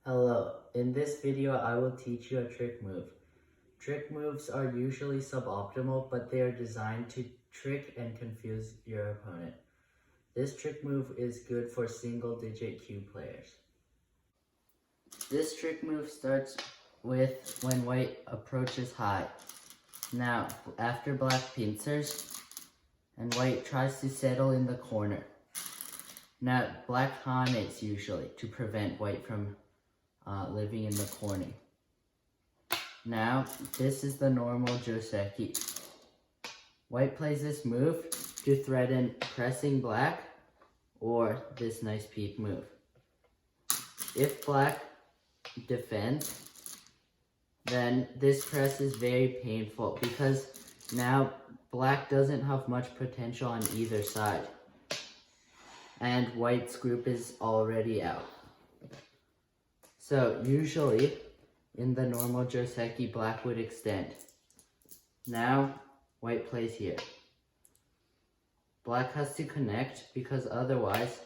Hello, in this video I will teach you a trick move. Trick moves are usually suboptimal, but they are designed to trick and confuse your opponent. This trick move is good for single-digit cube players. This trick move starts with when white approaches high. Now, after black pincers, and white tries to settle in the corner. Now, black hanes usually to prevent white from living in the corner. Now, this is the normal joseki. White plays this move to threaten pressing black or this nice peep move. If black defends, then this press is very painful because now black doesn't have much potential on either side. And white's group is already out. So usually, in the normal joseki, black would extend. Now, white plays here. Black has to connect because otherwise,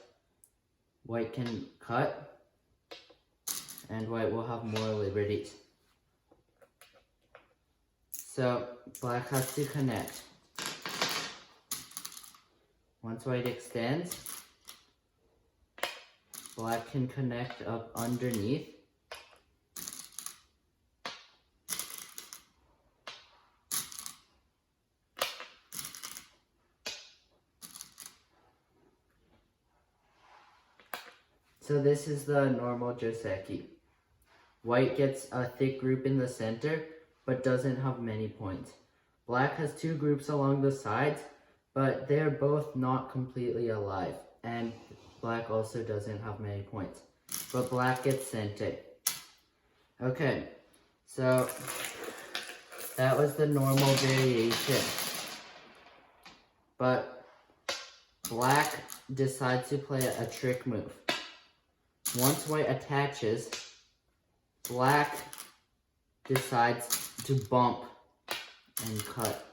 white can cut and white will have more liberties. So, black has to connect. Once white extends, black can connect up underneath. So this is the normal joseki. White gets a thick group in the center, but doesn't have many points. Black has two groups along the sides, but they're both not completely alive. And black also doesn't have many points, but black gets center. Okay, so that was the normal variation. But black decides to play a trick move. Once white attaches, black decides to bump and cut.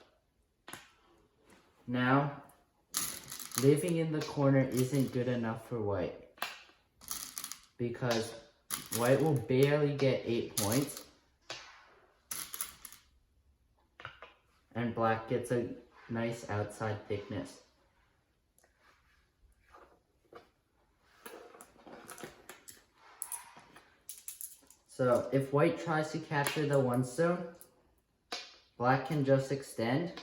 Now, living in the corner isn't good enough for white because white will barely get 8 points and black gets a nice outside thickness. So if white tries to capture the one stone, black can just extend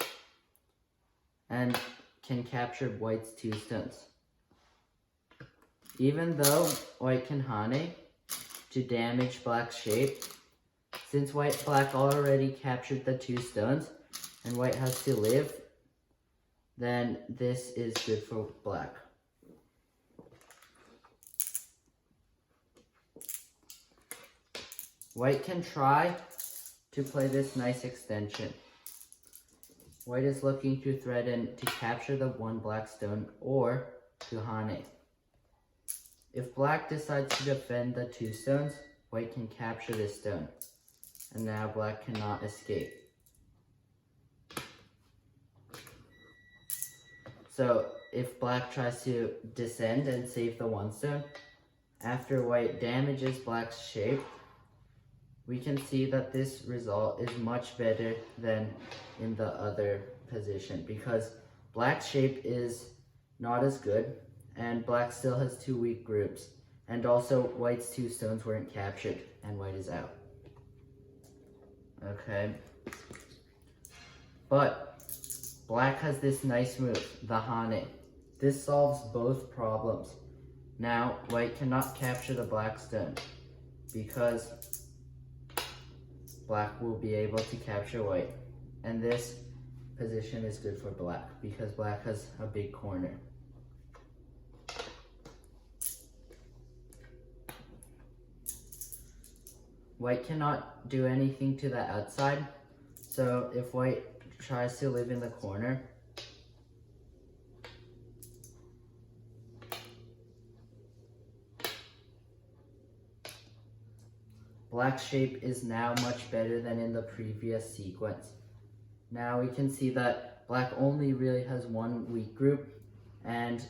and can capture white's 2 stones. Even though white can hane to damage black's shape, since black already captured the 2 stones and white has to live, then this is good for black. White can try to play this nice extension. White is looking to threaten to capture the 1 black stone or to hane. If black decides to defend the 2 stones, white can capture this stone. And now black cannot escape. So if black tries to descend and save the 1 stone, after white damages black's shape, we can see that this result is much better than in the other position because black's shape is not as good and black still has 2 weak groups, and also white's 2 stones weren't captured and white is out. Okay, but black has this nice move, the hane. This solves both problems. Now white cannot capture the black stone because black will be able to capture white, and this position is good for black because black has a big corner. White cannot do anything to the outside, so if white tries to live in the corner, black's shape is now much better than in the previous sequence. Now we can see that black only really has 1 weak group and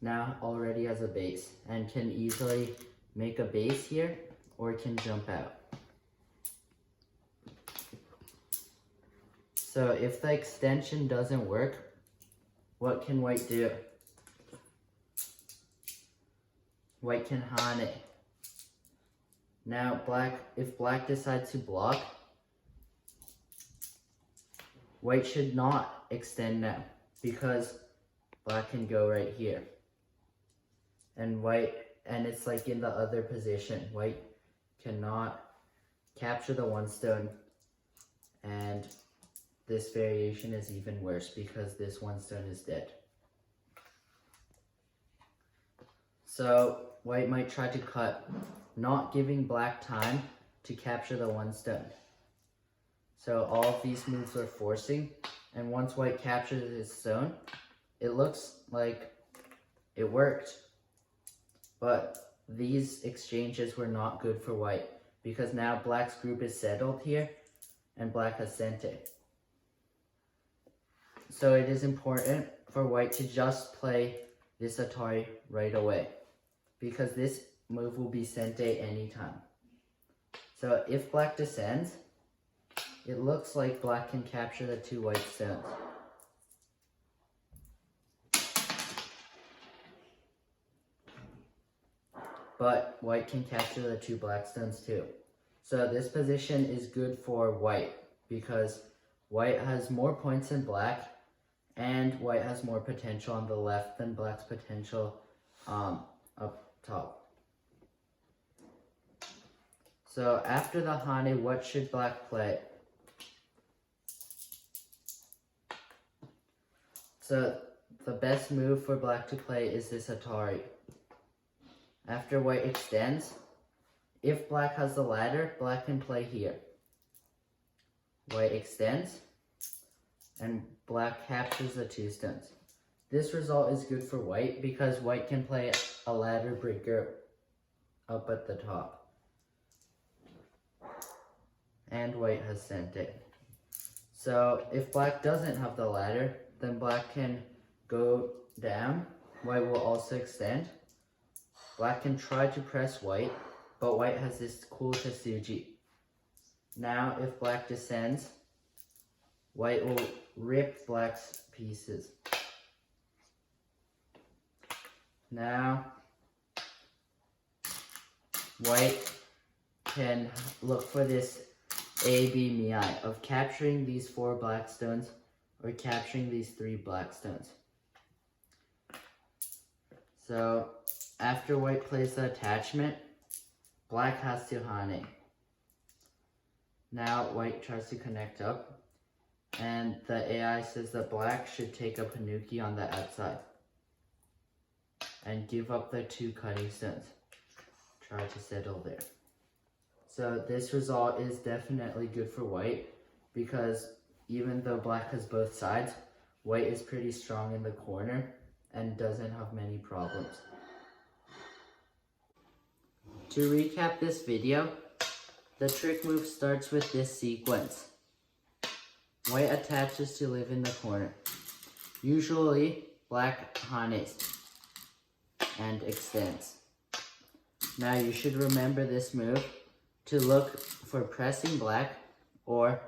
now already has a base and can easily make a base here or can jump out. So if the extension doesn't work, what can white do? White can hane. Now if black decides to block, white should not extend now because black can go right here. And it's like in the other position. White cannot capture the one stone, and this variation is even worse because this one stone is dead. So white might try to cut, not giving black time to capture the one stone. So all of these moves are forcing, and once white captures his stone, it looks like it worked. But these exchanges were not good for white because now black's group is settled here and black has sente. So it is important for white to just play this atari right away because this move will be sente anytime. So if black descends, it looks like black can capture the two white stones. But white can capture the two black stones too. So this position is good for white because white has more points than black, and white has more potential on the left than black's potential up top. So after the hane, what should black play? So the best move for black to play is this atari. After white extends, if black has the ladder, black can play here. White extends, and black captures the two stones. This result is good for white because white can play a ladder breaker up at the top. And white has sent it. So if black doesn't have the ladder, then black can go down. White will also extend. Black can try to press white, but white has this cool Tasuji. Now if black descends, white will rip black's pieces. Now white can look for this A-B Miai of capturing these 4 black stones or capturing these 3 black stones. So after white plays the attachment, black has to hane. Now white tries to connect up, and the AI says that black should take a panuki on the outside and give up the 2 cutting stones. Try to settle there. So this result is definitely good for white because even though black has both sides, white is pretty strong in the corner and doesn't have many problems. To recap this video, the trick move starts with this sequence. White attaches to live in the corner. Usually, black hanes and extends. Now you should remember this move to look for pressing black or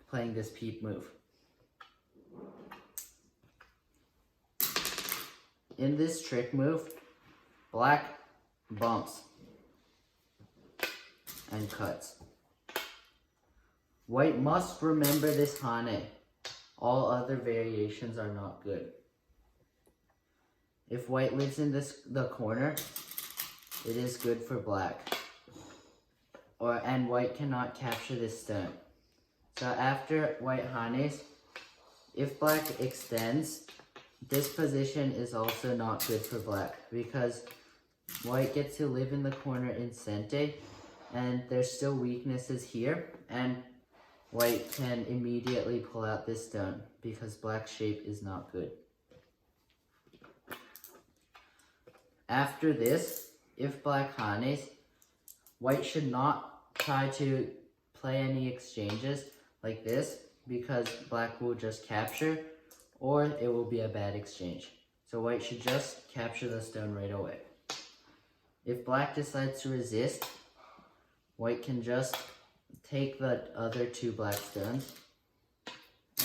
playing this peep move. In this trick move, black bumps and cuts. White must remember this hane. All other variations are not good. If white lives in the corner, it is good for black. And white cannot capture this stone. So after white hanes, if black extends, this position is also not good for black because white gets to live in the corner in sente, and there's still weaknesses here, and white can immediately pull out this stone because black's shape is not good. After this, if black hanes, white should not try to play any exchanges like this because black will just capture or it will be a bad exchange. So white should just capture the stone right away. If black decides to resist, white can just take the other 2 black stones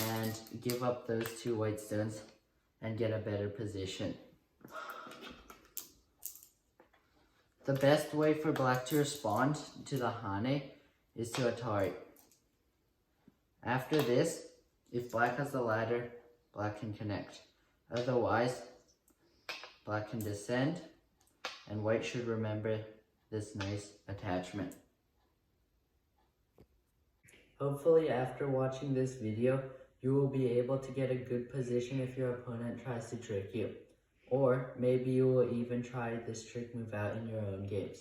and give up those 2 white stones and get a better position. The best way for black to respond to the hane is to atari. After this, if black has the ladder, black can connect. Otherwise, black can descend, and white should remember this nice attachment. Hopefully after watching this video, you will be able to get a good position if your opponent tries to trick you. Or maybe you will even try this trick move out in your own games.